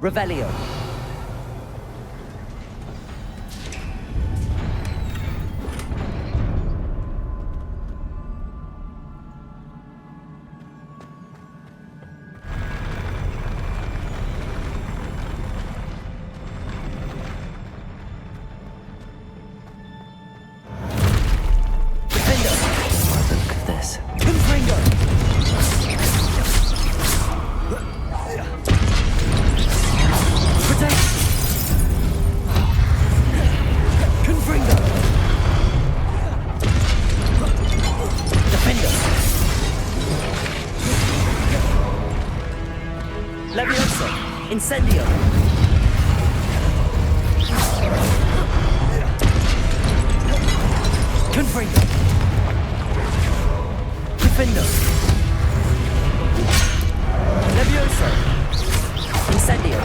Revelio. Incendio! Confringo! Defendo! Levioso! Incendio!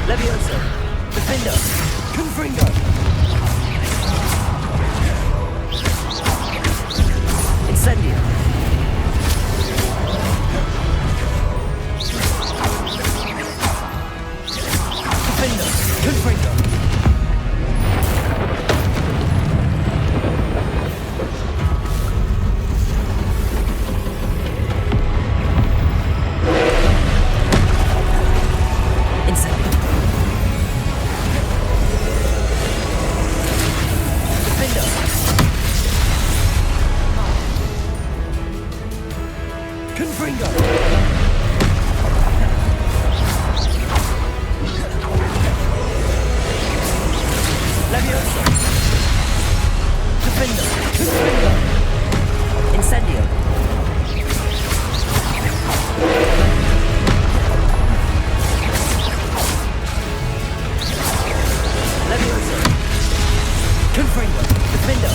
Levioso! Defendo! Confringo! Incendio! Defendo! Confringo! Incendio! Defendo! Confringo! Levioso! Defendo! Confringo! Incendio! Levioso! Confringo! Defendo!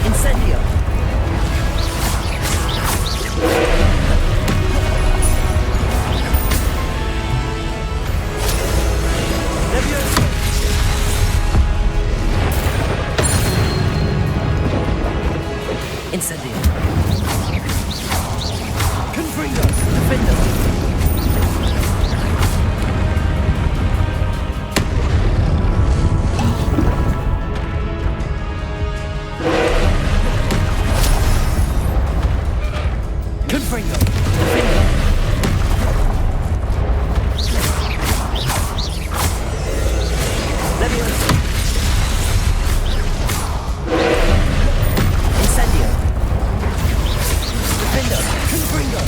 Incendio! Levioso! Incendio! Confringo! Defendo! Confringo! Defendo! Levioso! Incendio! Defendo! Confringo!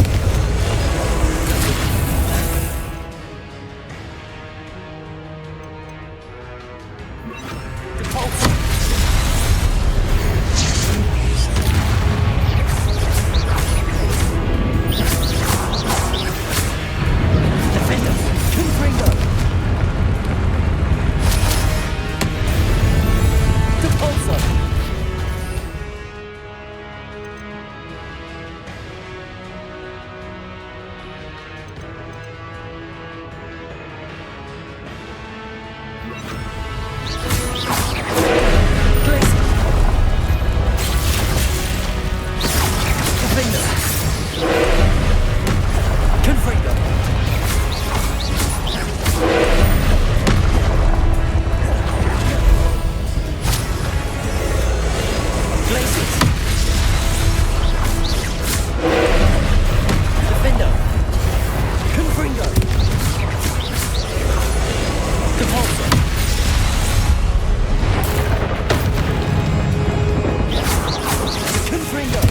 Repulso! Defendo! Confringo! Repulso! Defendo! Confringo! Glacius! Defendo! Confringo! Repulso! Confringo!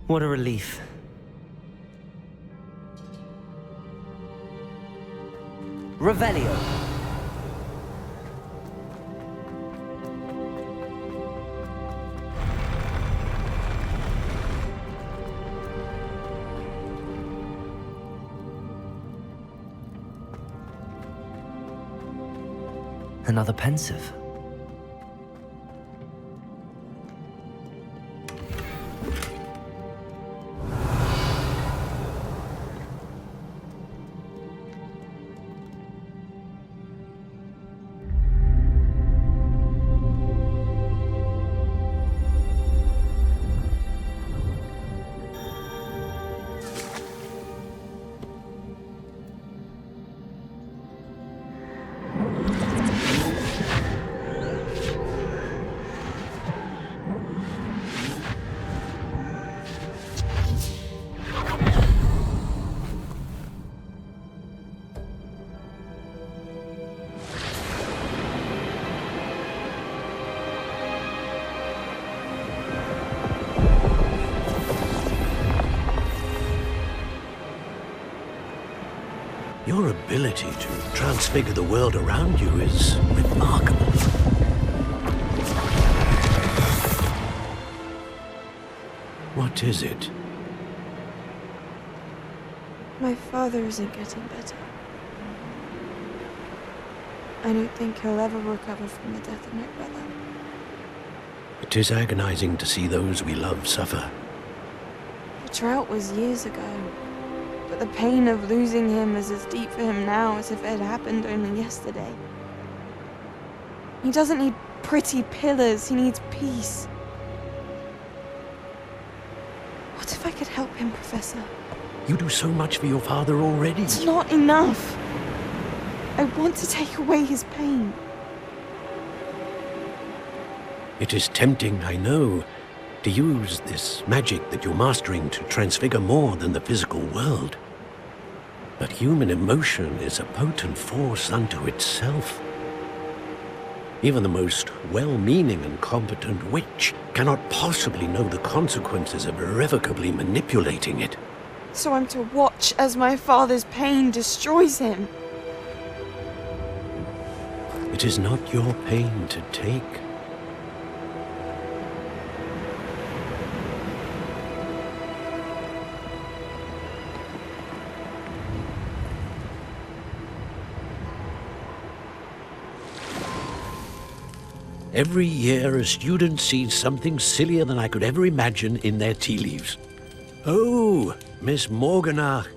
What a relief. Revelio. Another pensive. Your ability to transfigure the world around you is remarkable. What is it? My father isn't getting better. I don't think he'll ever recover from the death of my brother. It is agonizing to see those we love suffer. The drought was years ago, but the pain of losing him is as deep for him now as if it had happened only yesterday. He doesn't need pretty pillars, he needs peace. What if I could help him, Professor? You do so much for your father already. It's not enough. I want to take away his pain. It is tempting, I know, to use this magic that you're mastering to transfigure more than the physical world. But human emotion is a potent force unto itself. Even the most well-meaning and competent witch cannot possibly know the consequences of irrevocably manipulating it. So I'm to watch as my father's pain destroys him. It is not your pain to take. Every year, a student sees something sillier than I could ever imagine in their tea leaves. Oh, Miss Morganach,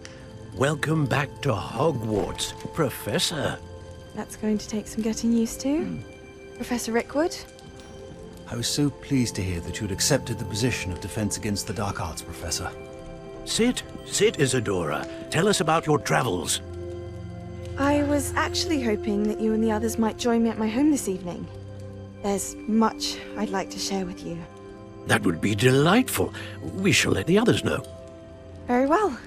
welcome back to Hogwarts, Professor. That's going to take some getting used to. Professor Rickwood? I was so pleased to hear that you'd accepted the position of Defense Against the Dark Arts, Professor. Sit, Isadora. Tell us about your travels. I was actually hoping that you and the others might join me at my home this evening. There's much I'd like to share with you. That would be delightful. We shall let the others know. Very well.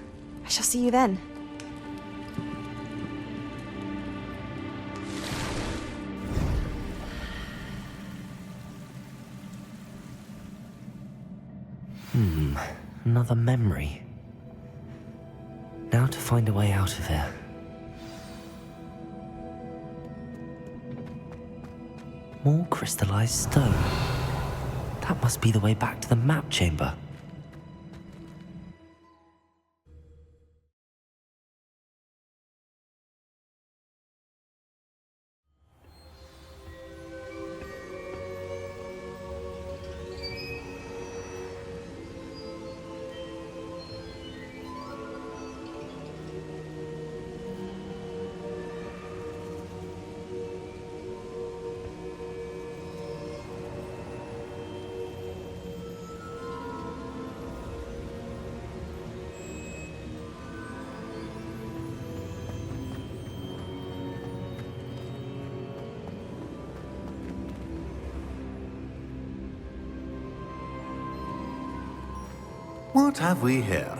I shall see you then. Another memory. Now to find a way out of here. More crystallized stone. That must be the way back to the map chamber. What have we here?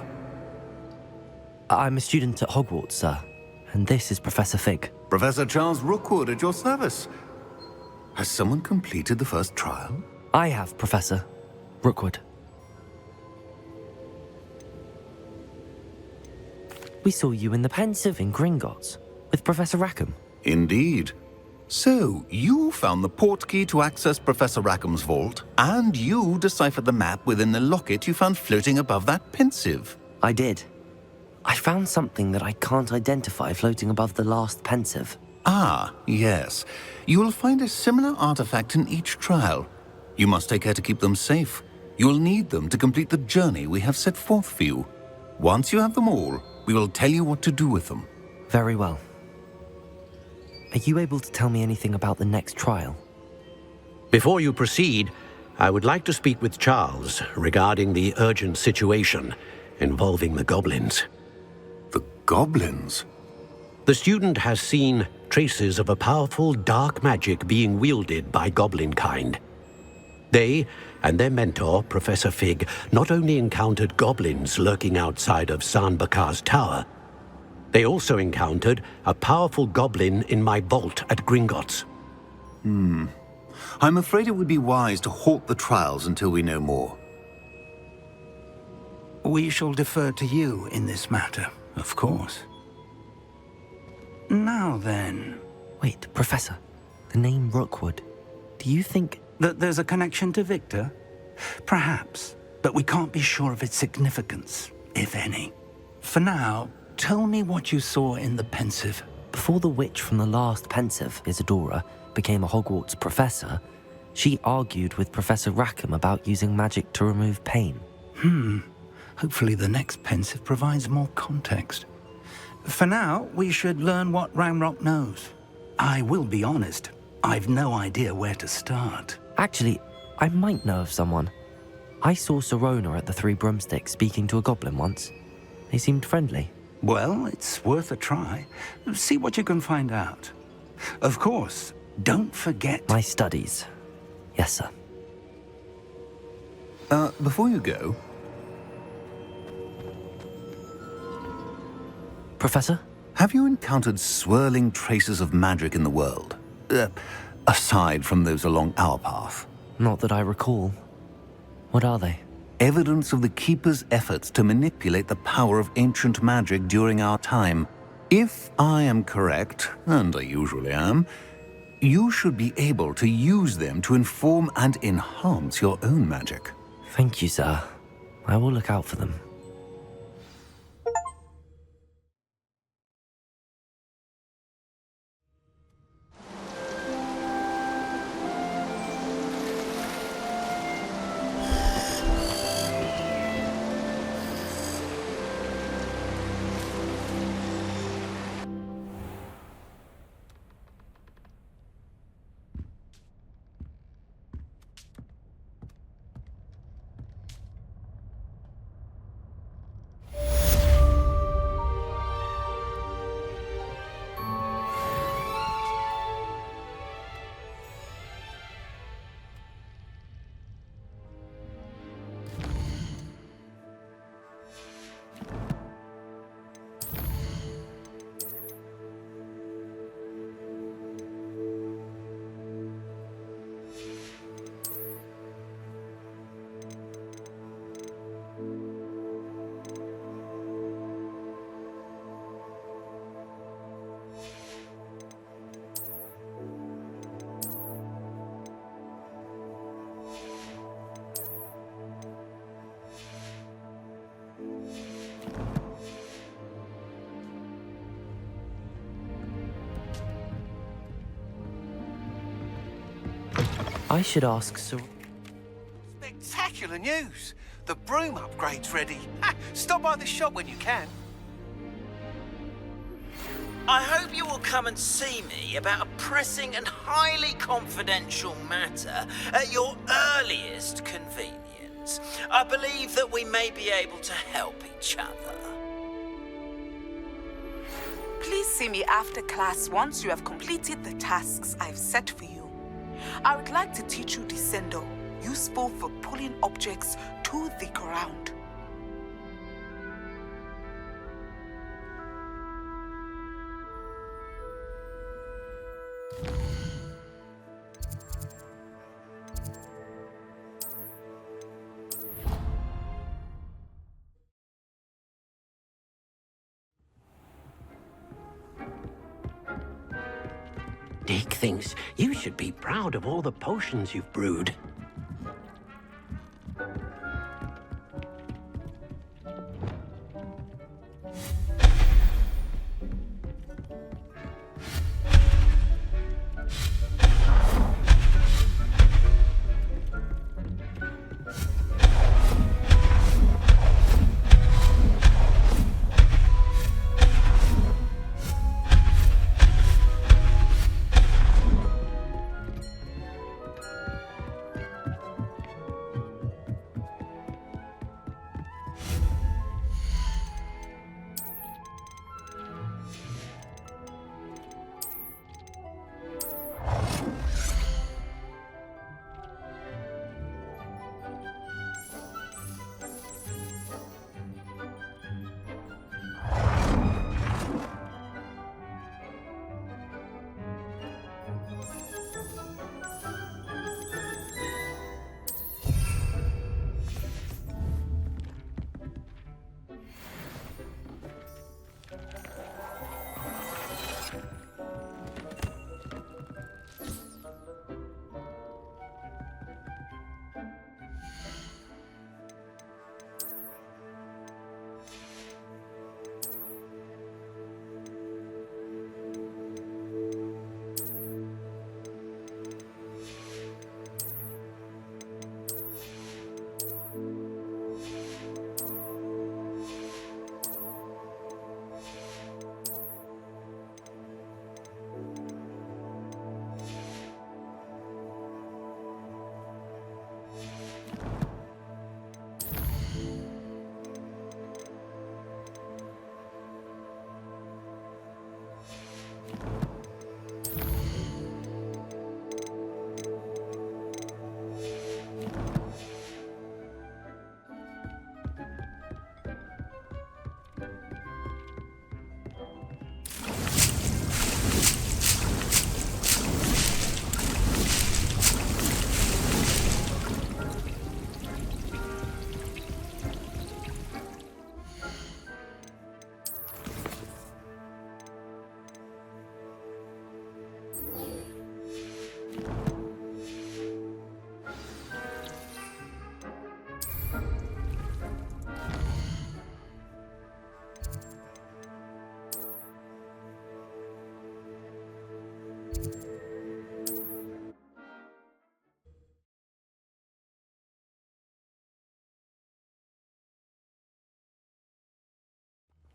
I'm a student at Hogwarts, sir. And this is Professor Fig. Professor Charles Rookwood at your service. Has someone completed the first trial? I have, Professor Rookwood. We saw you in the Pensive in Gringotts with Professor Rackham. Indeed. So, you found the portkey to access Professor Rackham's vault, and you deciphered the map within the locket you found floating above that Pensive. I did. I found something that I can't identify floating above the last Pensive. Ah, yes. You will find a similar artifact in each trial. You must take care to keep them safe. You will need them to complete the journey we have set forth for you. Once you have them all, we will tell you what to do with them. Very well. Are you able to tell me anything about the next trial? Before you proceed, I would like to speak with Charles regarding the urgent situation involving the goblins. The goblins? The student has seen traces of a powerful dark magic being wielded by goblin kind. They and their mentor, Professor Fig, not only encountered goblins lurking outside of Sanbakar's tower, they also encountered a powerful goblin in my vault at Gringotts. I'm afraid it would be wise to halt the trials until we know more. We shall defer to you in this matter, of course. Now then, Wait, Professor. The name Rookwood. Do you think... that there's a connection to Victor? Perhaps, but we can't be sure of its significance, if any. For now, tell me what you saw in the pensive. Before the witch from the last pensive, Isadora, became a Hogwarts professor, she argued with Professor Rackham about using magic to remove pain. Hopefully the next pensive provides more context. For now, we should learn what Ramrock knows. I will be honest, I've no idea where to start. Actually, I might know of someone. I saw Sirona at the Three Broomsticks speaking to a goblin once. They seemed friendly. Well, it's worth a try. See what you can find out. Of course, don't forget... My studies. Yes, sir. Before you go, Professor? have you encountered swirling traces of magic in the world? Aside from those along our path. Not that I recall. What are they? Evidence of the Keeper's efforts to manipulate the power of ancient magic during our time. If I am correct, and I usually am, you should be able to use them to inform and enhance your own magic. Thank you, sir. I will look out for them. I should ask Sir... Spectacular news! The broom upgrade's ready. Ha, stop by the shop when you can. I hope you will come and see me about a pressing and highly confidential matter at your earliest convenience. I believe that we may be able to help each other. Please see me after class once you have completed the tasks I've set for you. I would like to teach you Descendo, useful for pulling objects to the ground. Dick thinks you should be proud of all the potions you've brewed.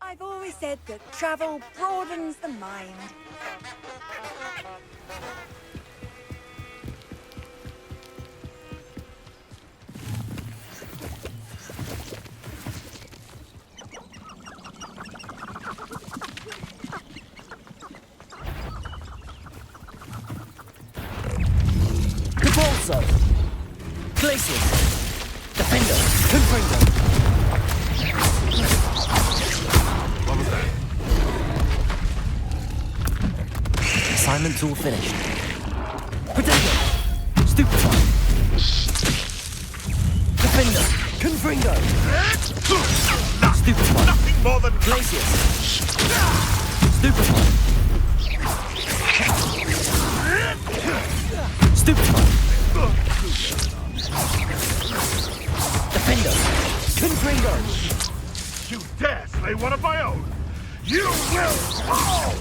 I've always said that travel broadens the mind. Capolso! Glacius! Defender! Confringo! Assignment's all finished. Potato! Stupefy! Defender! Confringo! Stupefy! Nothing more than Glacius! Stupefy! Stupefy! Defender! Confringo! You dare slay one of my own! You will fall!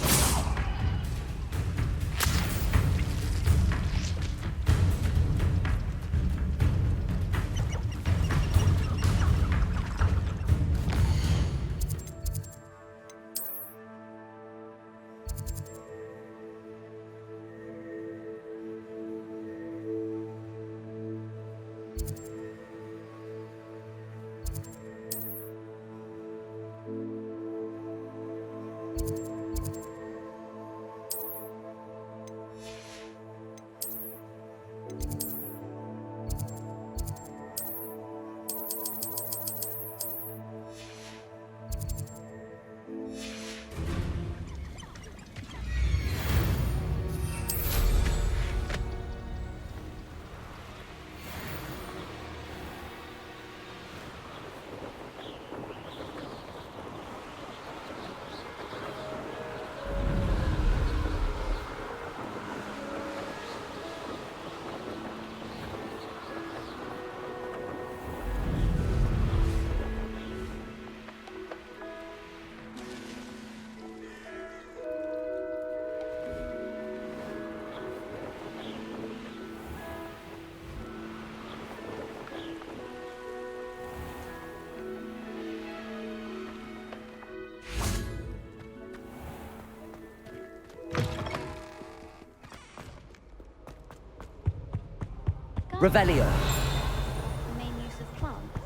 Revelio! The main use of plants.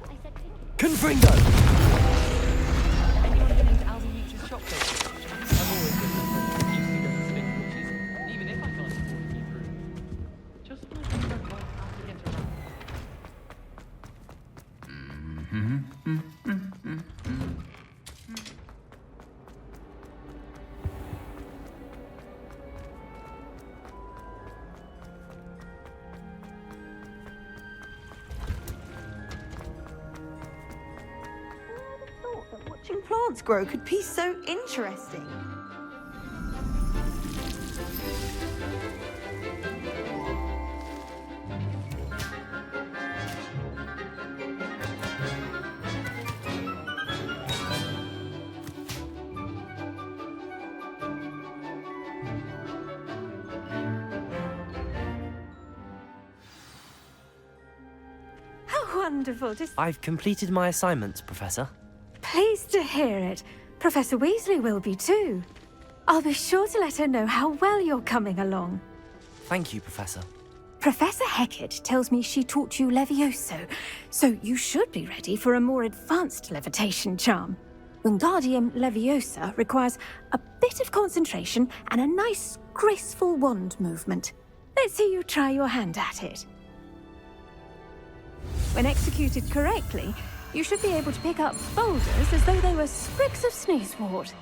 I said picking. Confringo! Anyone been into Alvin Mutu's shop lately? I've always been used to go to Spink Witches, and even if I can't afford a new broom, just want to know how to get around. Thought that watching plants grow could be so interesting. How wonderful. I've completed my assignments, Professor. Pleased to hear it. Professor Weasley will be too. I'll be sure to let her know how well you're coming along. Thank you, Professor. Professor Hecat tells me she taught you Levioso, so you should be ready for a more advanced levitation charm. Wingardium Leviosa requires a bit of concentration and a nice, graceful wand movement. Let's see you try your hand at it. When executed correctly, you should be able to pick up boulders as though they were sprigs of sneezewort.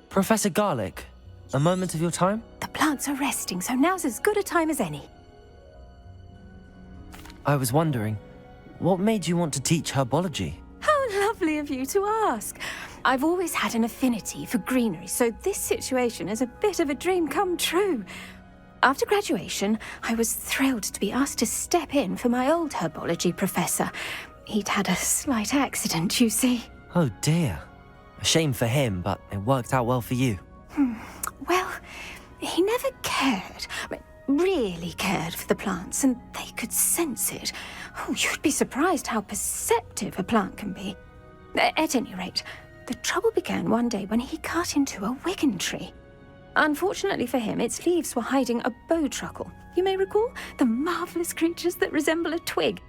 Professor Garlick, a moment of your time? The plants are resting, so now's as good a time as any. I was wondering, What made you want to teach herbology? How lovely of you to ask. I've always had an affinity for greenery, so this situation is a bit of a dream come true. After graduation, I was thrilled to be asked to step in for my old herbology professor. He'd had a slight accident, you see. Oh dear. A shame for him, but it worked out well for you. Well, he never cared, really cared for the plants, and they could sense it. Oh, you'd be surprised how perceptive a plant can be. At any rate, the trouble began one day when he cut into a wigan tree. Unfortunately for him, its leaves were hiding a bowtruckle. You may recall the marvellous creatures that resemble a twig.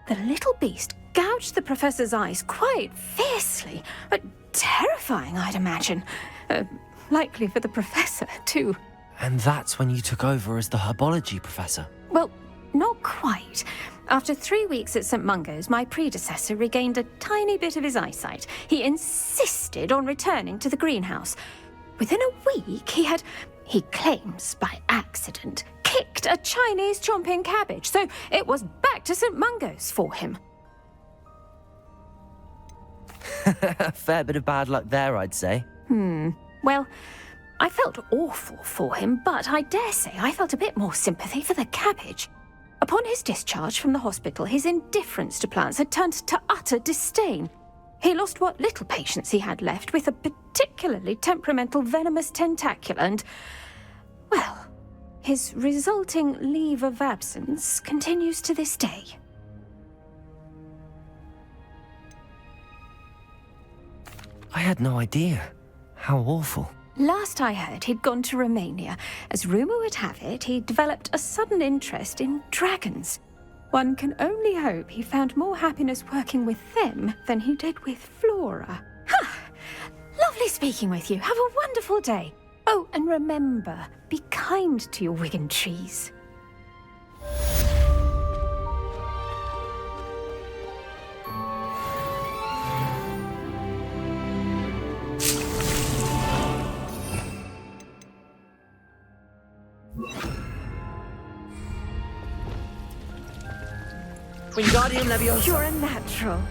The little beast gouged the professor's eyes quite fiercely, but terrifying, I'd imagine. Likely for the professor, too. And that's when you took over as the herbology professor? Well, not quite. After 3 weeks at St. Mungo's, my predecessor regained a tiny bit of his eyesight. He insisted on returning to the greenhouse. Within a week, he claims by accident, kicked a Chinese chomping cabbage, so it was back to St. Mungo's for him. A fair bit of bad luck there, I'd say. Well, I felt awful for him, but I dare say I felt a bit more sympathy for the cabbage. Upon his discharge from the hospital, his indifference to plants had turned to utter disdain. He lost what little patience he had left with a particularly temperamental venomous tentacula and, well, his resulting leave of absence continues to this day. I had no idea. How awful. Last I heard, he'd gone to Romania. As rumour would have it, he developed a sudden interest in dragons. One can only hope he found more happiness working with them than he did with Flora. Lovely speaking with you. Have a wonderful day. Oh, and remember, be kind to your wigan trees. Wingardium Leviosa. You're a natural.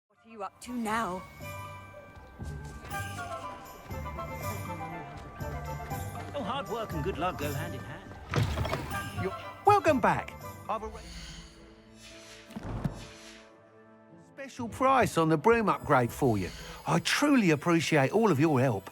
What are you up to now? Oh, hard work and good luck go hand in hand. Welcome back. I've arranged special price on the broom upgrade for you. I truly appreciate all of your help.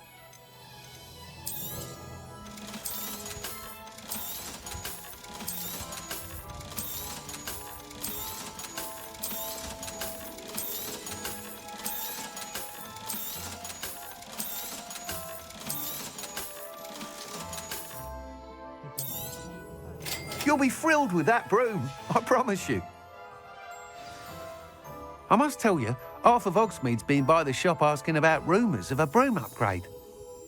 You'll be thrilled with that broom, I promise you. I must tell you, half of Hogsmeade's been by the shop asking about rumours of a broom upgrade.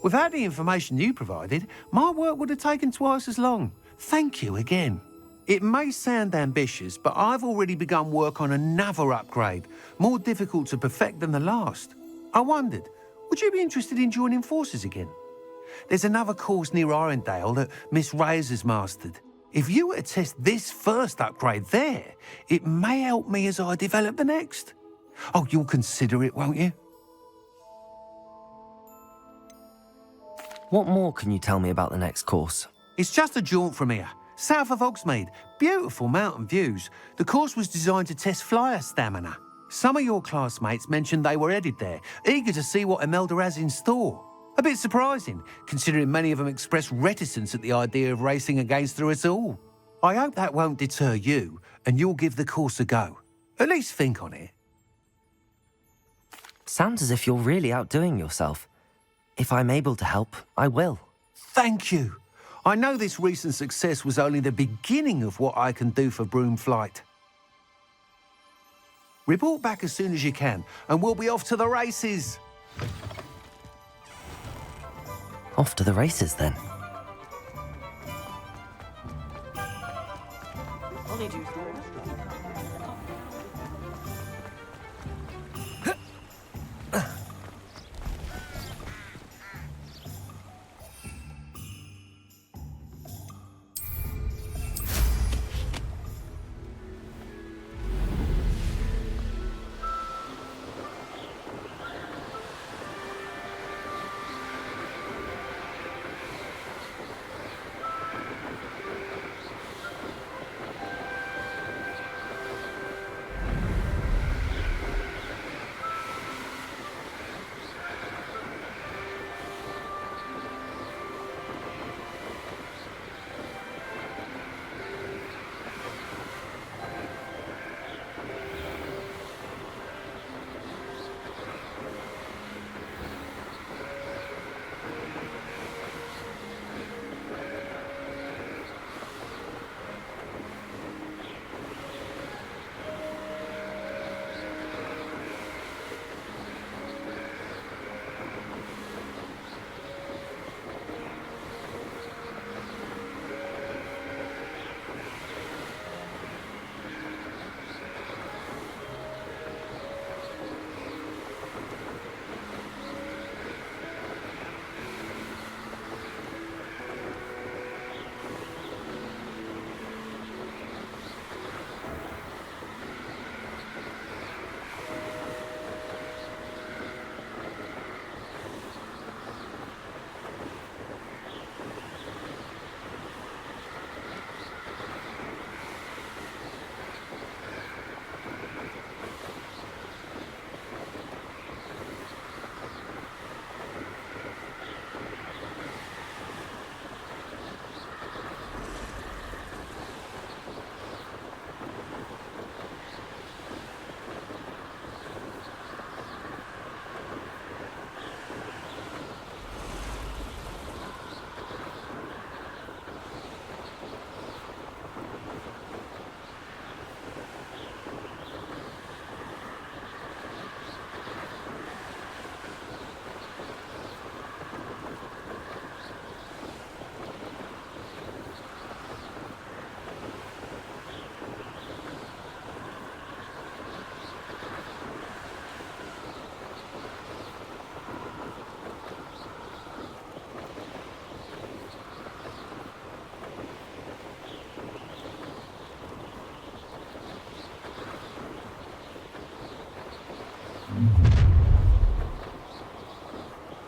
Without the information you provided, my work would have taken twice as long. Thank you again. It may sound ambitious, but I've already begun work on another upgrade, more difficult to perfect than the last. I wondered, would you be interested in joining forces again? There's another course near Arendale that Miss Reyes has mastered. If you were to test this first upgrade there, it may help me as I develop the next. Oh, you'll consider it, won't you? What more can you tell me about the next course? It's just a jaunt from here, south of Hogsmeade. Beautiful mountain views. The course was designed to test flyer stamina. Some of your classmates mentioned they were headed there, eager to see what Imelda has in store. A bit surprising, considering many of them expressed reticence at the idea of racing against her at all. I hope that won't deter you, and you'll give the course a go. At least think on it. Sounds as if you're really outdoing yourself. If I'm able to help, I will. Thank you. I know this recent success was only the beginning of what I can do for Broomflight. Report back as soon as you can, and we'll be off to the races. Off to the races, then.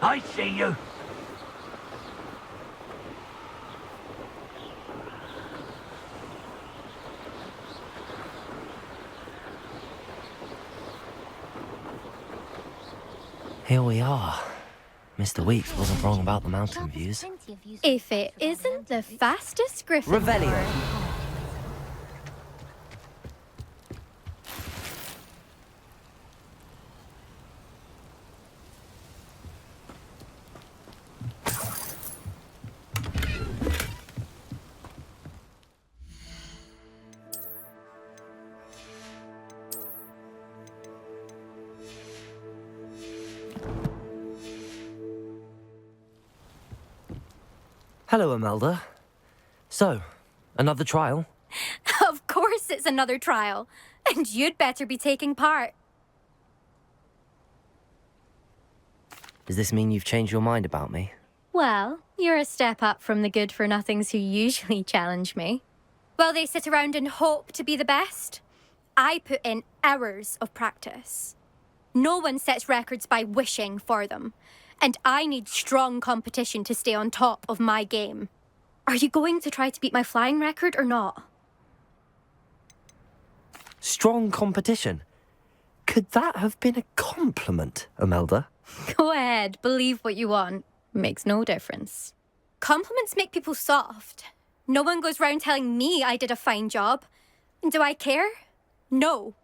I see you. Here we are. Mr. Weeks wasn't wrong about the mountain views. If it isn't the fastest Griffin. Revelio. Hello, Imelda. So, another trial? Of course it's another trial. And you'd better be taking part. Does this mean you've changed your mind about me? Well, you're a step up from the good-for-nothings who usually challenge me. While they sit around and hope to be the best, I put in hours of practice. No one sets records by wishing for them. And I need strong competition to stay on top of my game. Are you going to try to beat my flying record or not? Strong competition? Could that have been a compliment, Imelda? Go ahead, believe what you want. Makes no difference. Compliments make people soft. No one goes round telling me I did a fine job. And do I care? No.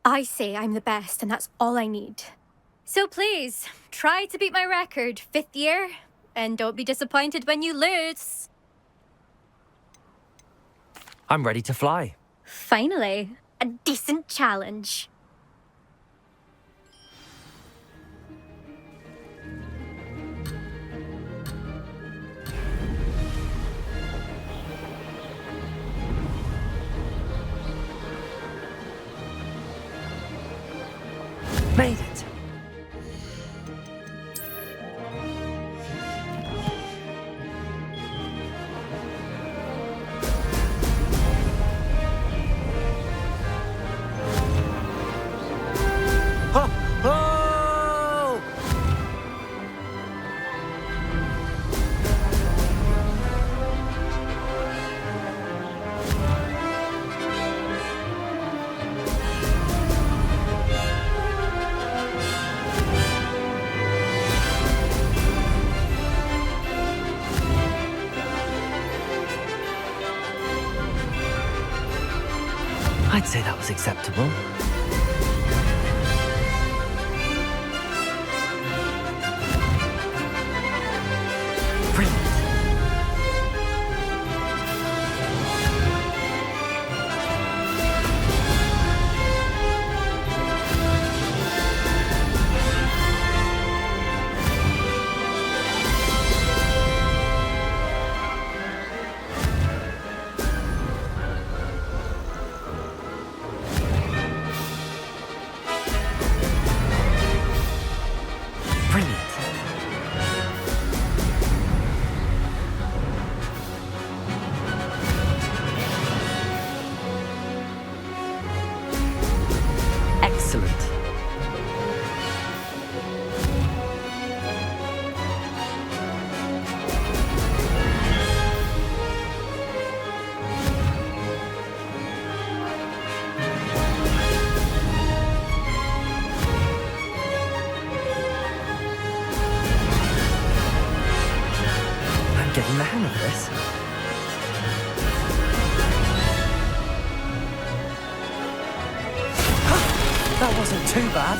I say I'm the best, and that's all I need. So please, try to beat my record, 5th year, and don't be disappointed when you lose. I'm ready to fly. Finally, a decent challenge. Made it. Ho! Ho! I'd say that was acceptable. Brilliant. Excellent. I'm getting the hang of this. That wasn't too bad.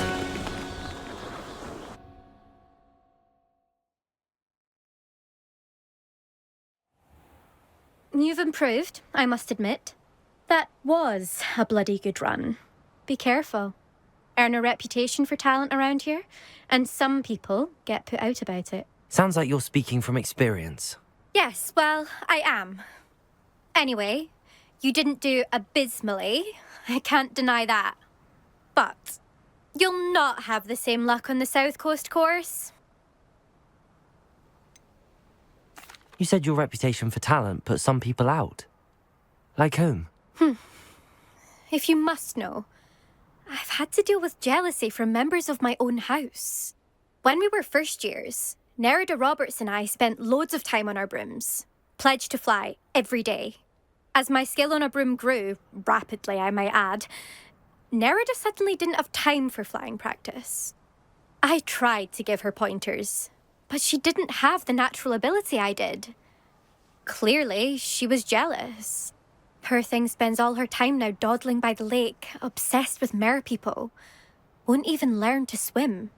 You've improved, I must admit. That was a bloody good run. Be careful. Earn a reputation for talent around here, and some people get put out about it. Sounds like you're speaking from experience. Yes, well, I am. Anyway, you didn't do abysmally. I can't deny that. But you'll not have the same luck on the South Coast course. You said your reputation for talent put some people out. Like whom? If you must know, I've had to deal with jealousy from members of my own house. When we were first years, Nerida Roberts and I spent loads of time on our brooms, pledged to fly every day. As my skill on a broom grew, rapidly I might add, Nerida suddenly didn't have time for flying practice. I tried to give her pointers, but she didn't have the natural ability I did. Clearly, she was jealous. Poor thing spends all her time now dawdling by the lake, obsessed with mer people. Won't even learn to swim.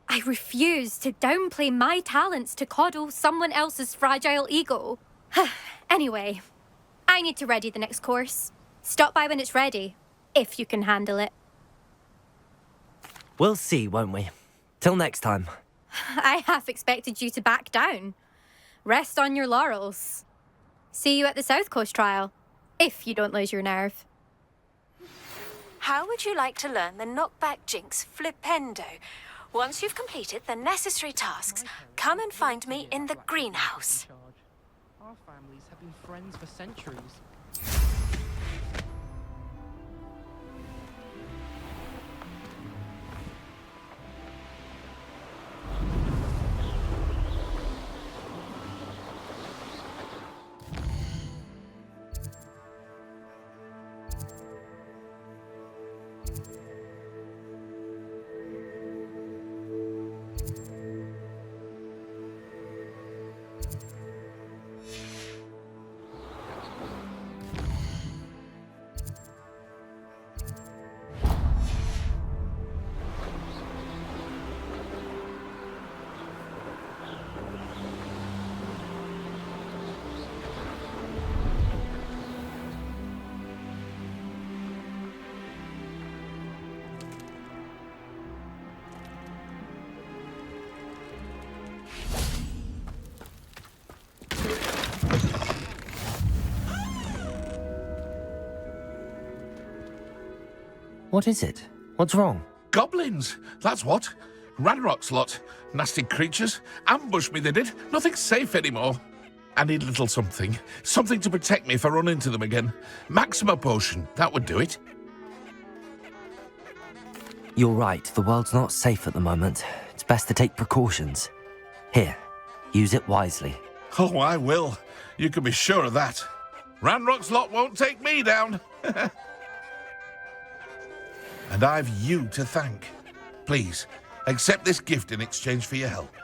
I refuse to downplay my talents to coddle someone else's fragile ego. Anyway, I need to ready the next course. Stop by when it's ready, if you can handle it. We'll see, won't we? Till next time. I half expected you to back down. Rest on your laurels. See you at the South Coast trial, if you don't lose your nerve. How would you like to learn the knockback jinx flipendo? Once you've completed the necessary tasks, come and find me in the greenhouse. Our families have been friends for centuries. What is it? What's wrong? Goblins, that's what. Ranrock's lot. Nasty creatures. Ambushed me, they did. Nothing's safe anymore. I need a little something. Something to protect me if I run into them again. Maxima potion, that would do it. You're right, the world's not safe at the moment. It's best to take precautions. Here, use it wisely. Oh, I will. You can be sure of that. Ranrock's lot won't take me down. And I've you to thank. Please, accept this gift in exchange for your help.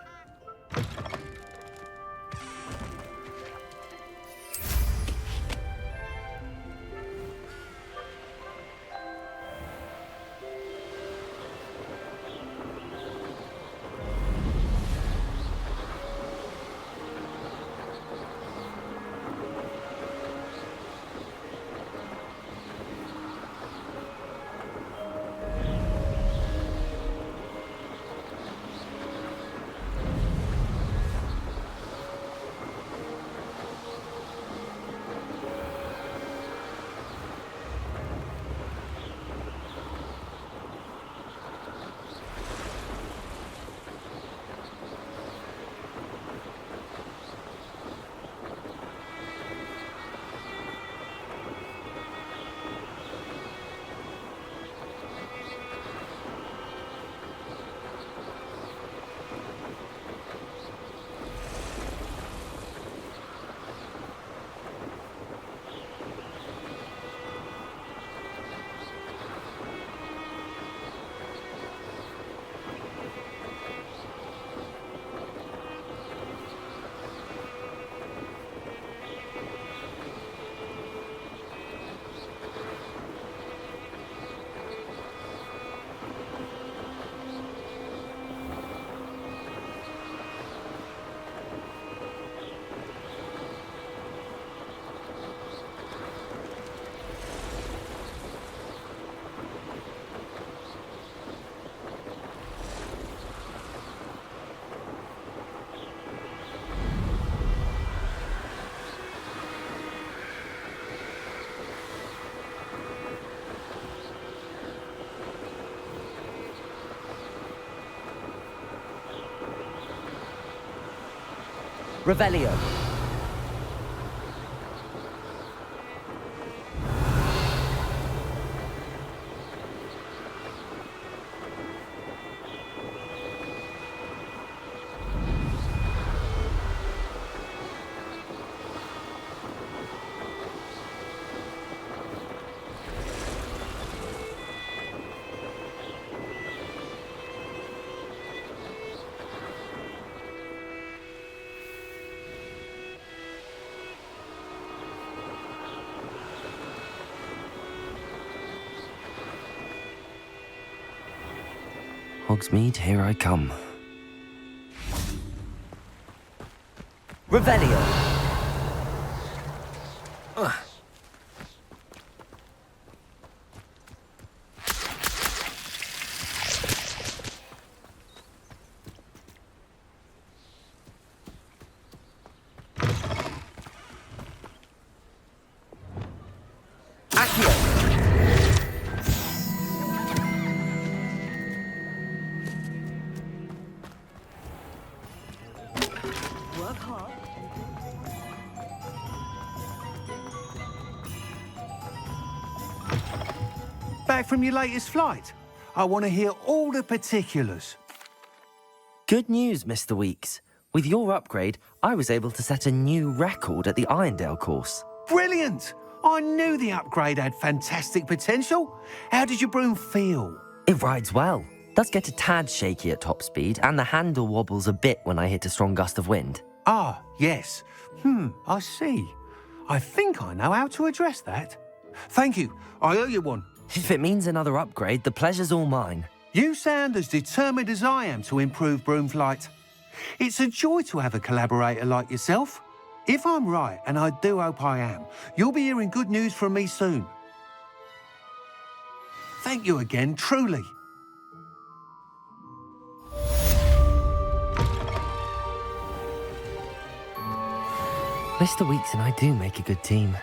Revelio. Hogsmeade, here I come. Revelio! Back from your latest flight? I want to hear all the particulars. Good news, Mr. Weeks. With your upgrade, I was able to set a new record at the Irondale course. Brilliant! I knew the upgrade had fantastic potential. How did your broom feel? It rides well. Does get a tad shaky at top speed, and the handle wobbles a bit when I hit a strong gust of wind. Ah, yes. I see. I think I know how to address that. Thank you. I owe you one. If it means another upgrade, the pleasure's all mine. You sound as determined as I am to improve broom flight. It's a joy to have a collaborator like yourself. If I'm right, and I do hope I am, you'll be hearing good news from me soon. Thank you again, truly. Mr. Weeks and I do make a good team.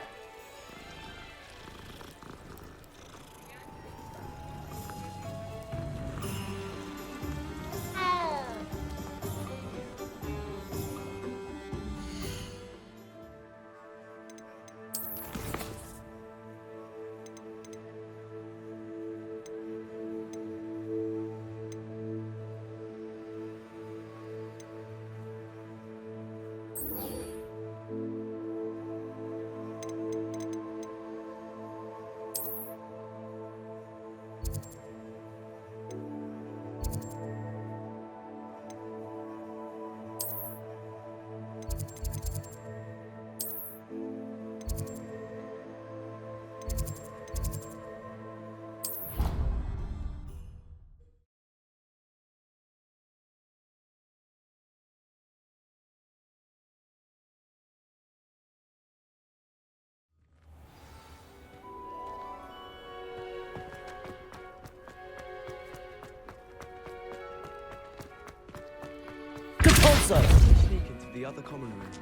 the other common rooms,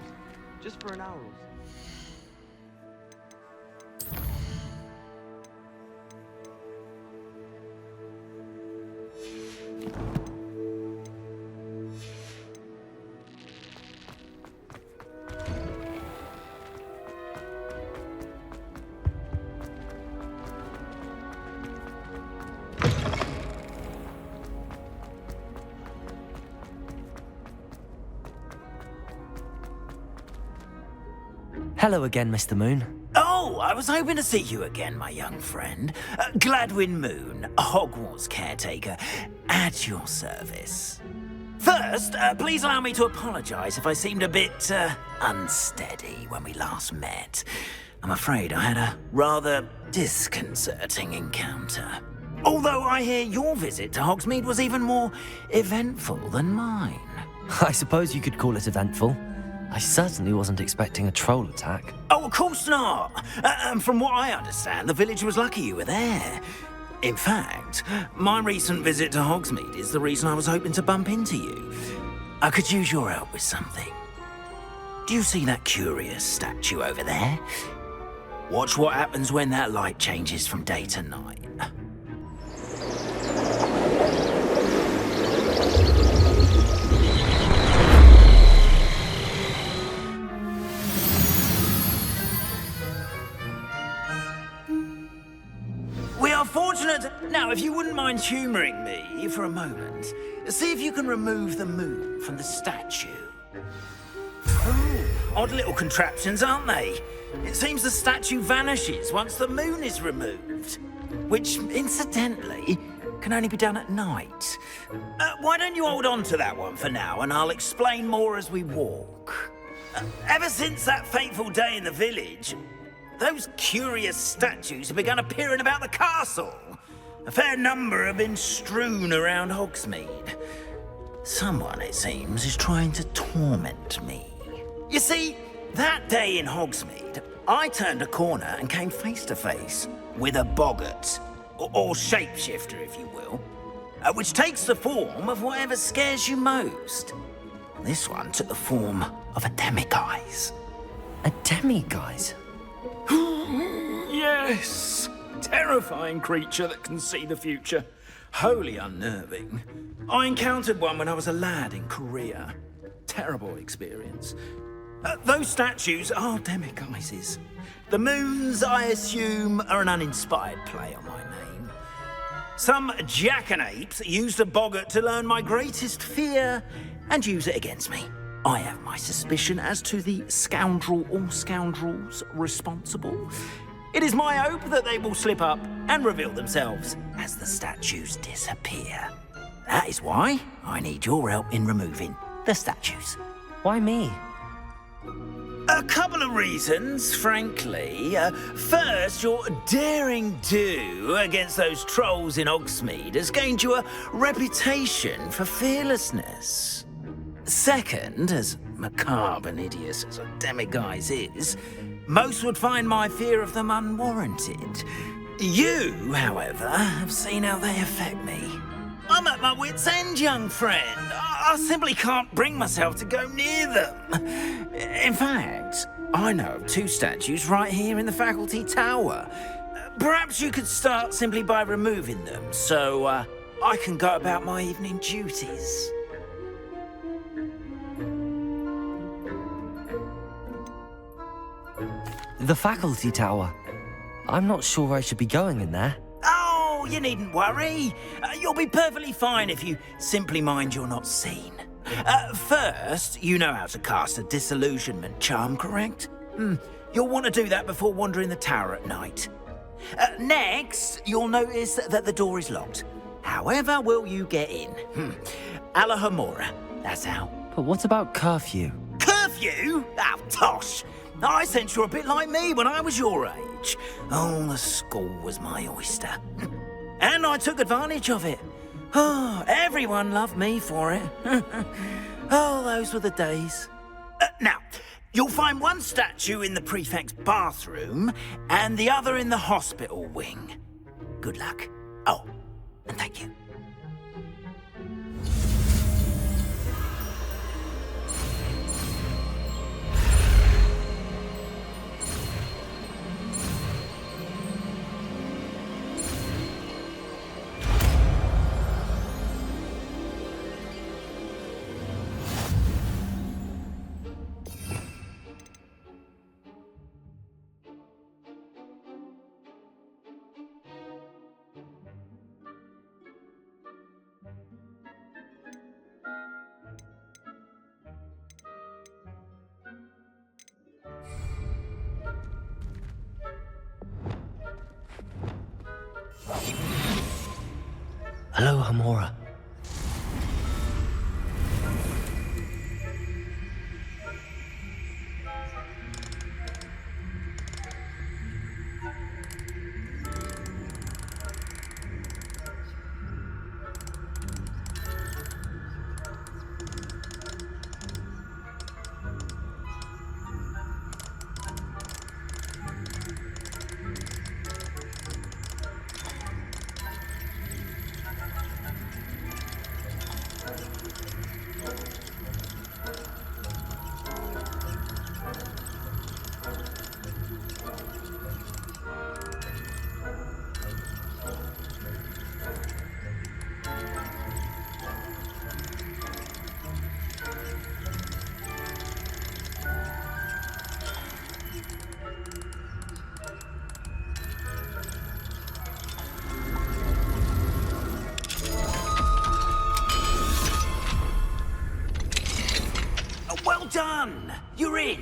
just for an hour or so. Hello again, Mr. Moon. Oh, I was hoping to see you again, my young friend. Gladwin Moon, Hogwarts caretaker, at your service. First, please allow me to apologise if I seemed a bit unsteady when we last met. I'm afraid I had a rather disconcerting encounter. Although I hear your visit to Hogsmeade was even more eventful than mine. I suppose you could call it eventful. I certainly wasn't expecting a troll attack. Oh, of course not. And from what I understand, the village was lucky you were there. In fact, my recent visit to Hogsmeade is the reason I was hoping to bump into you. I could use your help with something. Do you see that curious statue over there? Watch what happens when that light changes from day to night. We are fortunate. Now, if you wouldn't mind humouring me for a moment, see if you can remove the moon from the statue. Oh, odd little contraptions, aren't they? It seems the statue vanishes once the moon is removed, which, incidentally, can only be done at night. Why don't you hold on to that one for now, and I'll explain more as we walk. Ever since that fateful day in the village, those curious statues have begun appearing about the castle. A fair number have been strewn around Hogsmeade. Someone, it seems, is trying to torment me. You see, that day in Hogsmeade, I turned a corner and came face to face with a boggart, or shapeshifter, if you will, which takes the form of whatever scares you most. This one took the form of a demiguise. A demiguise? Yes! Terrifying creature that can see the future. Wholly unnerving. I encountered one when I was a lad in Korea. Terrible experience. Those statues are demiguises. The moons, I assume, are an uninspired play on my name. Some jackanapes used a boggart to learn my greatest fear and use it against me. I have my suspicion as to the scoundrel or scoundrels responsible. It is my hope that they will slip up and reveal themselves as the statues disappear. That is why I need your help in removing the statues. Why me? A couple of reasons, frankly. First, your daring do against those trolls in Hogsmeade has gained you a reputation for fearlessness. Second, as macabre and hideous as a demiguise is, most would find my fear of them unwarranted. You, however, have seen how they affect me. I'm at my wit's end, young friend. I simply can't bring myself to go near them. In fact, I know of two statues right here in the faculty tower. Perhaps you could start simply by removing them, so I can go about my evening duties. The faculty tower. I'm not sure I should be going in there. Oh, you needn't worry. You'll be perfectly fine if you simply mind you're not seen. First, you know how to cast a disillusionment charm, correct? You'll want to do that before wandering the tower at night. Next, you'll notice that the door is locked. However will you get in? Alahomora, that's how. But what about curfew? Curfew? Oh, tosh. I sense you're a bit like me when I was your age. Oh, the school was my oyster. And I took advantage of it. Oh, everyone loved me for it. Oh, those were the days. Now, you'll find one statue in the prefect's bathroom and the other in the hospital wing. Good luck. Oh, and thank you. Hello, Hamora. Well done! You're in!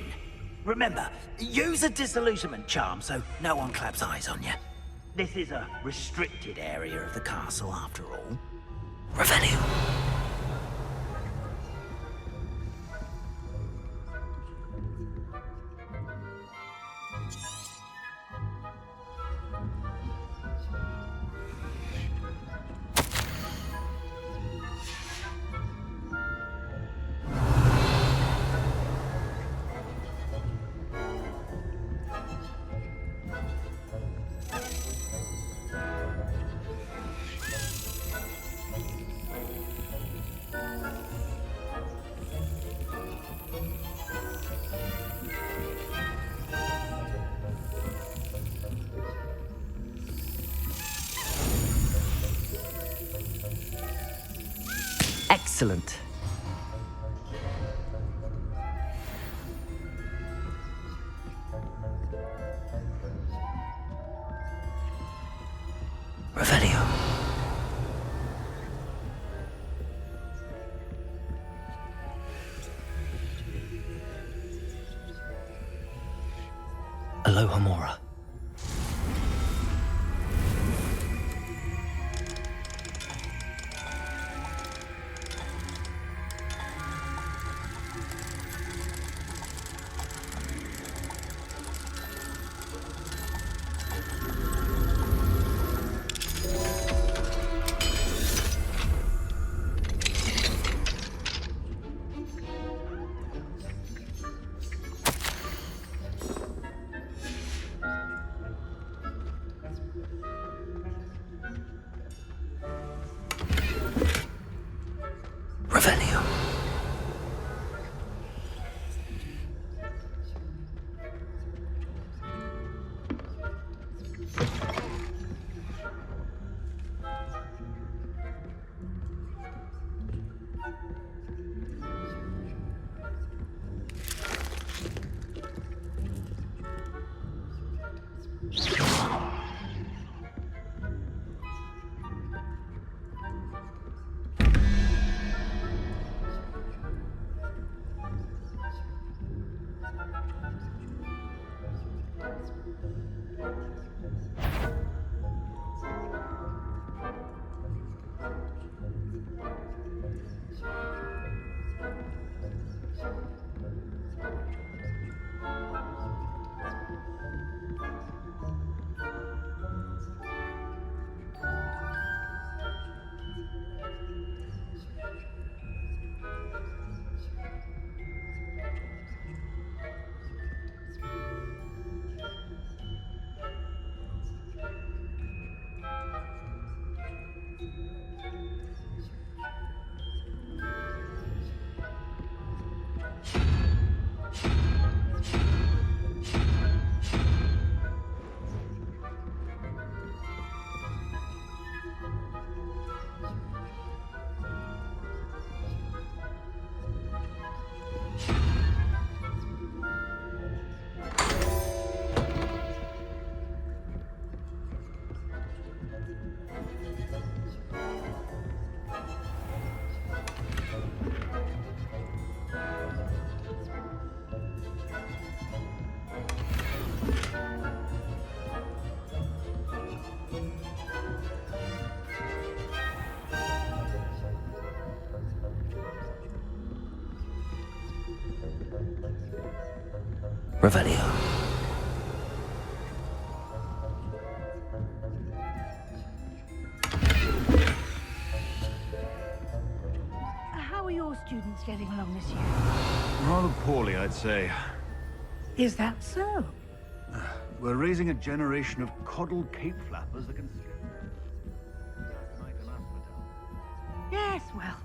Remember, use a disillusionment charm so no one claps eyes on you. This is a restricted area of the castle, after all. Revelio. Excellent. Revelio. Aloha Mora. Revelio. Revelio. How are your students getting along this year? Rather poorly, I'd say. Is that so? We're raising a generation of coddled cape flappers that can... Yes, well,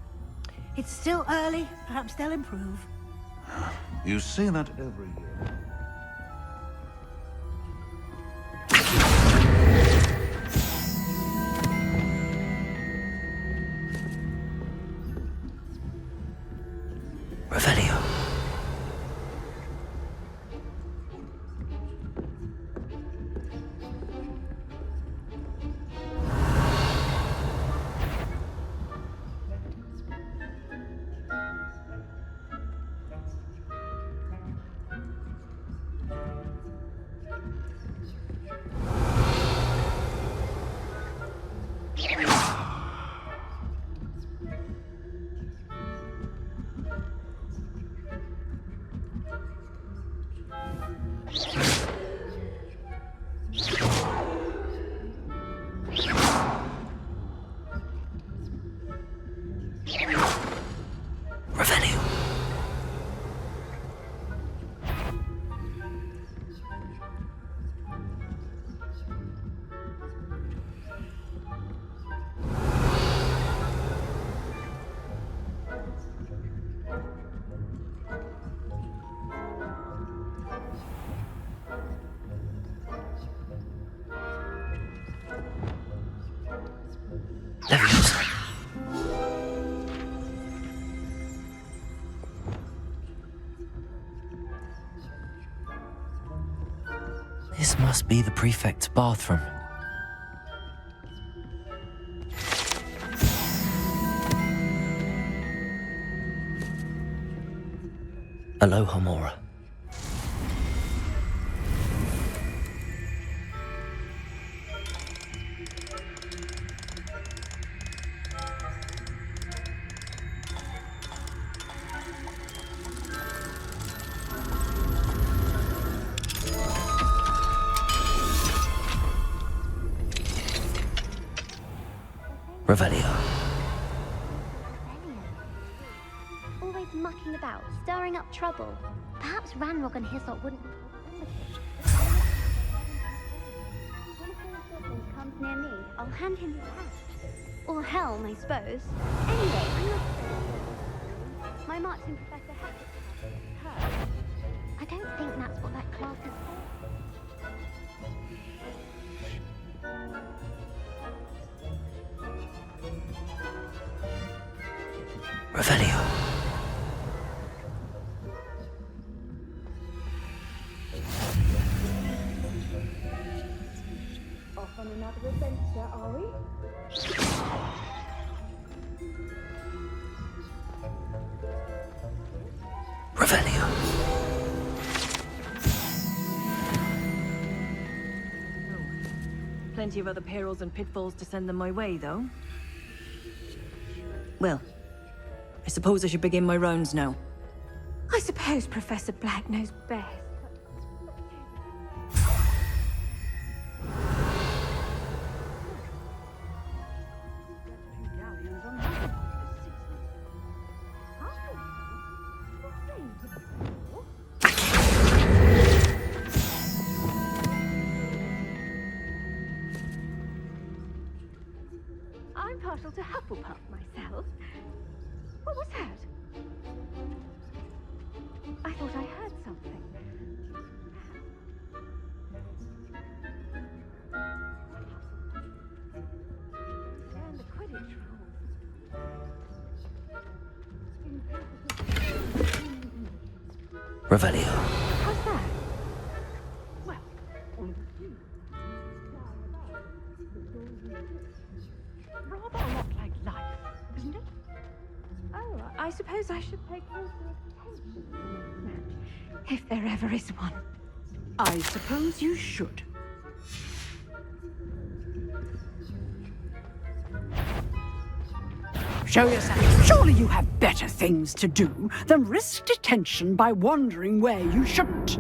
it's still early. Perhaps they'll improve. You say that every year. Revelio. Revelio. Leviosa. This must be the prefect's bathroom. Aloha, Mora. Revelio. Always mucking about, stirring up trouble. Perhaps Ranrock and his lot wouldn't comes near me, I'll hand him his hat. Or helm, I suppose. Anyway, I'm not... My marching professor has her. I don't think that's what that class is for. Revelio. Off on another adventure, are we? Revelio. Plenty of other perils and pitfalls to send them my way, though. Well, I suppose I should begin my rounds now. I suppose Professor Black knows best. I'm partial to Hufflepuff myself. What was that? I thought I heard something. And the Quidditch rules. Revelio. How's that? Well, rather a lot like life, isn't it? Oh, I suppose I should pay closer attention to this match, if there ever is one. I suppose you should. Show yourself. Surely you have better things to do than risk detention by wandering where you shouldn't.